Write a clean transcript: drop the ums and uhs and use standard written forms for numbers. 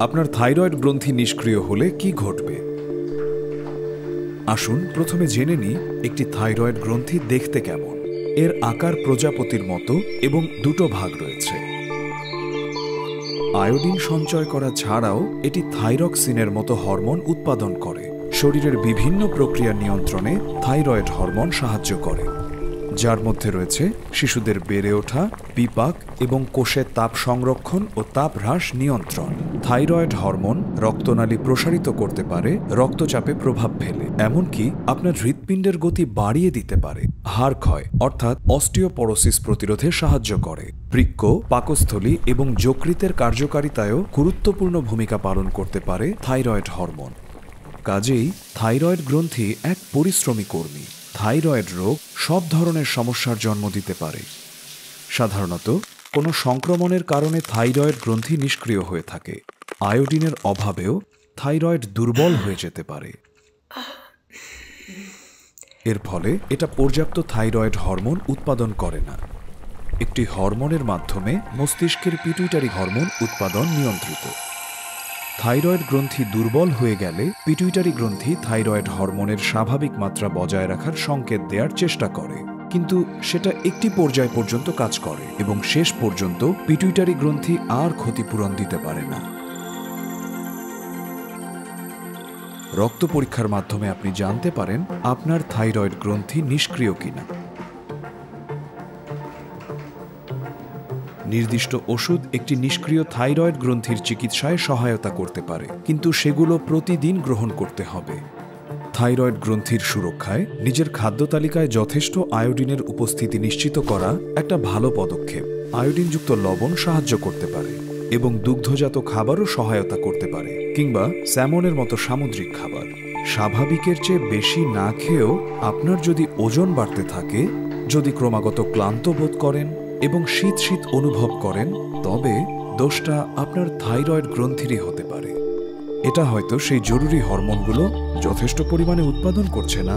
আপনার থাইরয়েড গ্রন্থি নিষ্ক্রিয় হলে কি ঘটবে? আসুন প্রথমে জেনে নিই একটি থাইরয়েড গ্রন্থি দেখতে কেমন। এর আকার প্রজাপতির মতো এবং দুটো ভাগ রয়েছে। আয়োডিন সঞ্চয় করা ছাড়াও এটি থাইরক্সিনের মতো হরমোন উৎপাদন করে। শরীরের বিভিন্ন প্রক্রিয়া নিয়ন্ত্রণে থাইরয়েড হরমোন সাহায্য করে, যার মধ্যে রয়েছে শিশুদের বেড়ে ওঠা, বিপাক এবং কোষের তাপ সংরক্ষণ ও তাপ হ্রাস নিয়ন্ত্রণ। থাইরয়েড হরমোন রক্তনালী প্রসারিত করতে পারে, রক্তচাপে প্রভাব ফেলে, এমনকি আপনার হৃৎপিণ্ডের গতি বাড়িয়ে দিতে পারে। হাড় ক্ষয় অর্থাৎ অস্টিওপোরোসিস প্রতিরোধে সাহায্য করে। বৃক্ক, পাকস্থলী এবং যকৃতের কার্যকারিতায়ও গুরুত্বপূর্ণ ভূমিকা পালন করতে পারে থাইরয়েড হরমোন। কাজেই থাইরয়েড গ্রন্থি এক পরিশ্রমী কর্মী। থাইরয়েড রোগ সব ধরনের সমস্যার জন্ম দিতে পারে। সাধারণত কোনো সংক্রমণের কারণে থাইরয়েড গ্রন্থি নিষ্ক্রিয় হয়ে থাকে। আয়োডিনের অভাবেও থাইরয়েড দুর্বল হয়ে যেতে পারে। এর ফলে এটা পর্যাপ্ত থাইরয়েড হরমোন উৎপাদন করে না। একটি হরমোনের মাধ্যমে মস্তিষ্কের পিটুইটারি হরমোন উৎপাদন নিয়ন্ত্রিত। থাইরয়েড গ্রন্থি দুর্বল হয়ে গেলে পিটুইটারি গ্রন্থি থাইরয়েড হরমোনের স্বাভাবিক মাত্রা বজায় রাখার সংকেত দেওয়ার চেষ্টা করে, কিন্তু সেটা একটি পর্যায় পর্যন্ত কাজ করে এবং শেষ পর্যন্ত পিটুইটারি গ্রন্থি আর ক্ষতিপূরণ দিতে পারে না। রক্ত পরীক্ষার মাধ্যমে আপনি জানতে পারেন আপনার থাইরয়েড গ্রন্থি নিষ্ক্রিয় কিনা। নির্দিষ্ট ওষুধ একটি নিষ্ক্রিয় থাইরয়েড গ্রন্থির চিকিৎসায় সহায়তা করতে পারে, কিন্তু সেগুলো প্রতিদিন গ্রহণ করতে হবে। থাইরয়েড গ্রন্থির সুরক্ষায় নিজের খাদ্য তালিকায় যথেষ্ট আয়োডিনের উপস্থিতি নিশ্চিত করা একটা ভালো পদক্ষেপ। আয়োডিনযুক্ত লবণ সাহায্য করতে পারে এবং দুগ্ধজাত খাবারও সহায়তা করতে পারে, কিংবা স্যামনের মতো সামুদ্রিক খাবার। স্বাভাবিকের চেয়ে বেশি না খেয়েও আপনার যদি ওজন বাড়তে থাকে, যদি ক্রমাগত ক্লান্ত বোধ করেন এবং শীত শীত অনুভব করেন, তবে দোষটা আপনার থাইরয়েড গ্রন্থিরই হতে পারে। এটা হয়তো সেই জরুরি হরমোনগুলো যথেষ্ট পরিমাণে উৎপাদন করছে না,